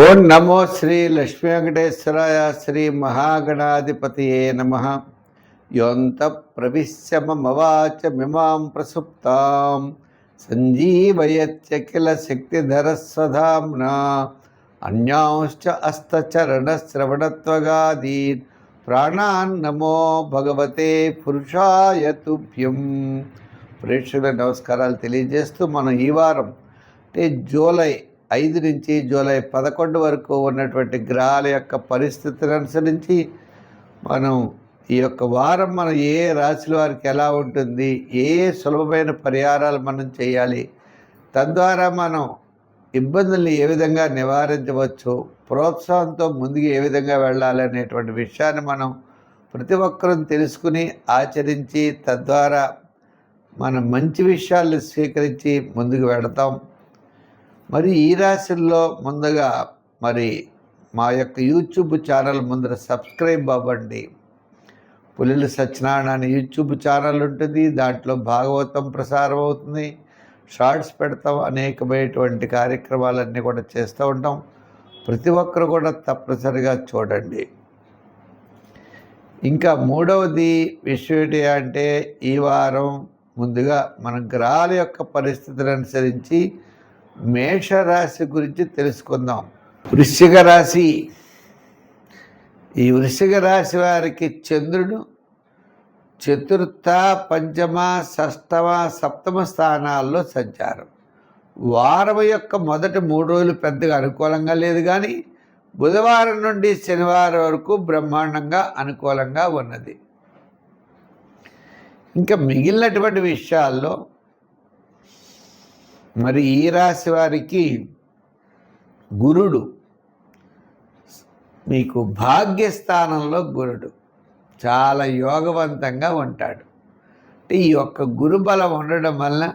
ఓం నమో శ్రీ లక్ష్మీ వెంకటేశ్వరాయ శ్రీ మహాగణాధిపతియే నమః. యోంత ప్రవిశ్య మమవాచ మిమాం ప్రసుప్తాం సంజీవయత్యఖిల శక్తిధరస్వధామ్నా అన్యాంశ్చ హస్తచరణశ్రవణత్వగాదీన్ ప్రాణాన్ నమో భగవతే పురుషాయ తుభ్యం. ప్రేక్షకుల నమస్కారాలు తెలియజేస్తూ మనం ఈ వారం అంటే జూలై 5 నుంచి జూలై 11 వరకు ఉన్నటువంటి గ్రహాల యొక్క పరిస్థితిని అనుసరించి మనం ఈ యొక్క వారం మనం ఏ రాశుల వారికి ఎలా ఉంటుంది, ఏ సులభమైన పరిహారాలు మనం చేయాలి, తద్వారా మనం ఇబ్బందుల్ని ఏ విధంగా నివారించవచ్చు, ప్రోత్సాహంతో ముందుకు ఏ విధంగా వెళ్ళాలి అనేటువంటి విషయాన్ని మనం ప్రతి ఒక్కరూ తెలుసుకుని ఆచరించి తద్వారా మనం మంచి విషయాలను స్వీకరించి ముందుకు వెళతాం. మరి ఈ రాశుల్లో ముందుగా మరి మా యొక్క యూట్యూబ్ ఛానల్ ముందర సబ్స్క్రైబ్ అవ్వండి. పులిల సత్యనారాయణ అనే యూట్యూబ్ ఛానల్ ఉంటుంది, దాంట్లో భాగవతం ప్రసారం అవుతుంది, షార్ట్స్ పెడతాం, అనేకమైనటువంటి కార్యక్రమాలన్నీ కూడా చేస్తూ ఉంటాం. ప్రతి ఒక్కరు కూడా తప్పనిసరిగా చూడండి. ఇంకా మూడవది విషయం ఏంటి అంటే, ఈ వారం ముందుగా మన గ్రహాల యొక్క పరిస్థితిని అనుసరించి మేషరాశి గురించి తెలుసుకుందాం. వృశ్చిక రాశి, ఈ వృశ్చిక రాశి వారికి చంద్రుడు చతుర్థ, పంచమ, షష్టమ, సప్తమ స్థానాల్లో సంచారం. వారం యొక్క మొదటి 3 రోజులు పెద్దగా అనుకూలంగా లేదు, కానీ బుధవారం నుండి శనివారం వరకు బ్రహ్మాండంగా అనుకూలంగా ఉన్నది. ఇంకా మిగిలినటువంటి విషయాల్లో మరి ఈ రాశి వారికి గురుడు మీకు భాగ్యస్థానంలో గురుడు చాలా యోగవంతంగా ఉంటాడు. ఈ యొక్క గురుబలం ఉండడం వలన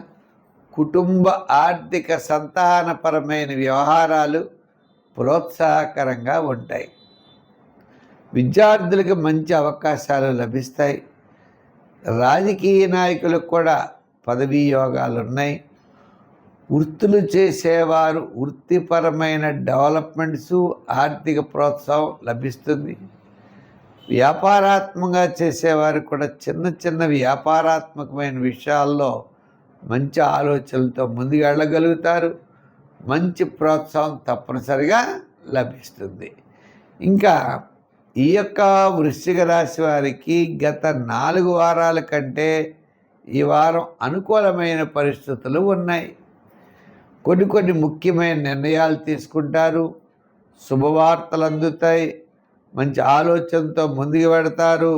కుటుంబ ఆర్థిక సంతానపరమైన వ్యవహారాలు ప్రోత్సాహకరంగా ఉంటాయి. విద్యార్థులకు మంచి అవకాశాలు లభిస్తాయి. రాజకీయ నాయకులకు కూడా పదవీ యోగాలు ఉన్నాయి. వృత్తులు చేసేవారు వృత్తిపరమైన డెవలప్మెంట్స్, ఆర్థిక ప్రోత్సాహం లభిస్తుంది. వ్యాపారాత్మకంగా చేసేవారు కూడా చిన్న చిన్న వ్యాపారాత్మకమైన విషయాల్లో మంచి ఆలోచనలతో ముందుకు వెళ్ళగలుగుతారు. మంచి ప్రోత్సాహం తప్పనిసరిగా లభిస్తుంది. ఇంకా ఈ యొక్క వృశ్చిక రాశి వారికి గత 4 వారాల కంటే ఈ వారం అనుకూలమైన పరిస్థితులు ఉన్నాయి. కొన్ని ముఖ్యమైన నిర్ణయాలు తీసుకుంటారు, శుభవార్తలు అందుతాయి, మంచి ఆలోచనతో ముందుకు పెడతారు.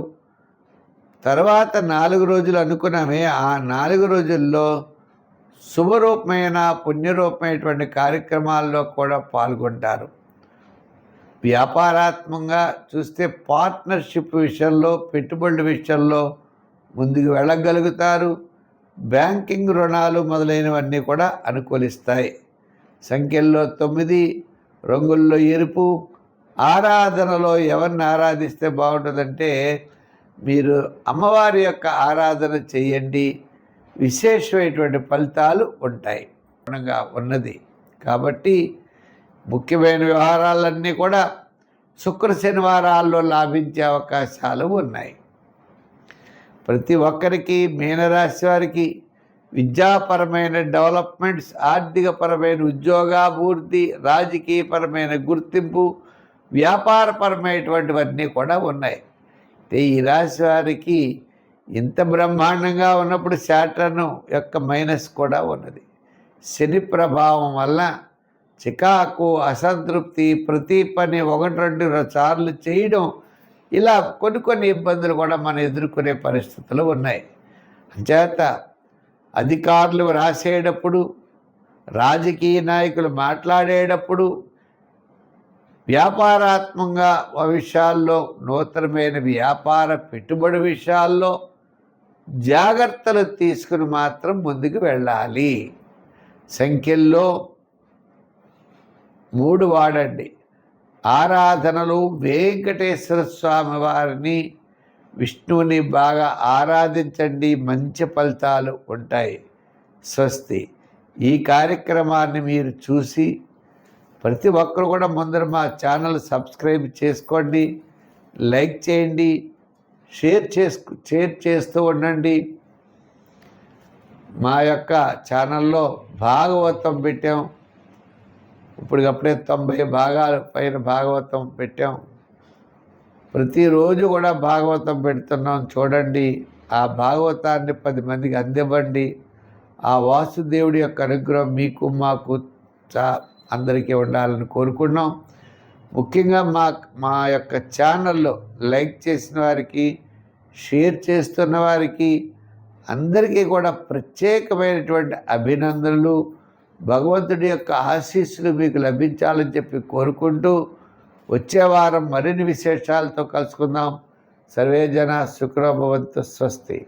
తర్వాత 4 రోజులు అనుకున్నామే, ఆ 4 రోజుల్లో శుభరూపమైన పుణ్యరూపమైనటువంటి కార్యక్రమాల్లో కూడా పాల్గొంటారు. వ్యాపారాత్మకంగా చూస్తే పార్ట్నర్షిప్ విషయంలో, పెట్టుబడుల విషయంలో ముందుకు వెళ్ళగలుగుతారు. బ్యాంకింగ్ రుణాలు మొదలైనవన్నీ కూడా అనుకూలిస్తాయి. సంఖ్యల్లో 9, రంగుల్లో ఎరుపు. ఆరాధనలో ఎవరిని ఆరాధిస్తే బాగుంటుందంటే, మీరు అమ్మవారి యొక్క ఆరాధన చేయండి, విశేషమైనటువంటి ఫలితాలు ఉంటాయి ఉన్నది. కాబట్టి ముఖ్యమైన వ్యవహారాలన్నీ కూడా శుక్ర శనివారాల్లో లాభించే అవకాశాలు ఉన్నాయి. ప్రతి ఒక్కరికి, మీనరాశి వారికి విద్యాపరమైన డెవలప్మెంట్స్, ఆర్థికపరమైన ఉద్యోగాభివృద్ధి, రాజకీయపరమైన గుర్తింపు, వ్యాపారపరమైనటువంటివన్నీ కూడా ఉన్నాయి. ఈ రాశి వారికి ఇంత బ్రహ్మాండంగా ఉన్నప్పుడు శాటర్న్ యొక్క మైనస్ కూడా ఉన్నది. శని ప్రభావం వల్ల చికాకు, అసంతృప్తి, ప్రతి పని 1-2 సార్లు చేయడం, ఇలా కొన్ని ఇబ్బందులు కూడా మనం ఎదుర్కొనే పరిస్థితులు ఉన్నాయి. అంచేత అధికారులు రాసేటప్పుడు, రాజకీయ నాయకులు మాట్లాడేటప్పుడు, వ్యాపారాత్మకంగా విషయాల్లో, నూతనమైన వ్యాపార పెట్టుబడి విషయాల్లో జాగ్రత్తలు తీసుకుని మాత్రం ముందుకు వెళ్ళాలి. సంఖ్యల్లో 3 వాడండి. ఆరాధనలు వెంకటేశ్వర స్వామి వారిని, విష్ణువుని బాగా ఆరాధించండి, మంచి ఫలితాలు ఉంటాయి. స్వస్తి. ఈ కార్యక్రమాన్ని మీరు చూసి ప్రతి ఒక్కరు కూడా ముందర మా ఛానల్ సబ్స్క్రైబ్ చేసుకోండి, లైక్ చేయండి, షేర్ చేస్తూ ఉండండి. మా యొక్క ఛానల్లో భాగవతం పెట్టాం. ఇప్పటికప్పుడే 90 భాగాల పైన భాగవతం పెట్టాం. ప్రతిరోజు కూడా భాగవతం పెడుతున్నాం, చూడండి. ఆ భాగవతాన్ని 10 మందికి అందివ్వండి. ఆ వాసుదేవుడి యొక్క అనుగ్రహం మీకు మాకు అందరికీ ఉండాలని కోరుకున్నాం. ముఖ్యంగా మా యొక్క ఛానల్లో లైక్ చేసిన వారికి, షేర్ చేస్తున్న వారికి అందరికీ కూడా ప్రత్యేకమైనటువంటి అభినందనలు. భగవంతుడి యొక్క ఆశీస్సులు మీకు లభించాలని చెప్పి కోరుకుంటూ వచ్చే వారం మరిన్ని విశేషాలతో కలుసుకుందాం. సర్వే జన సుఖినో భవంతు. స్వస్తి.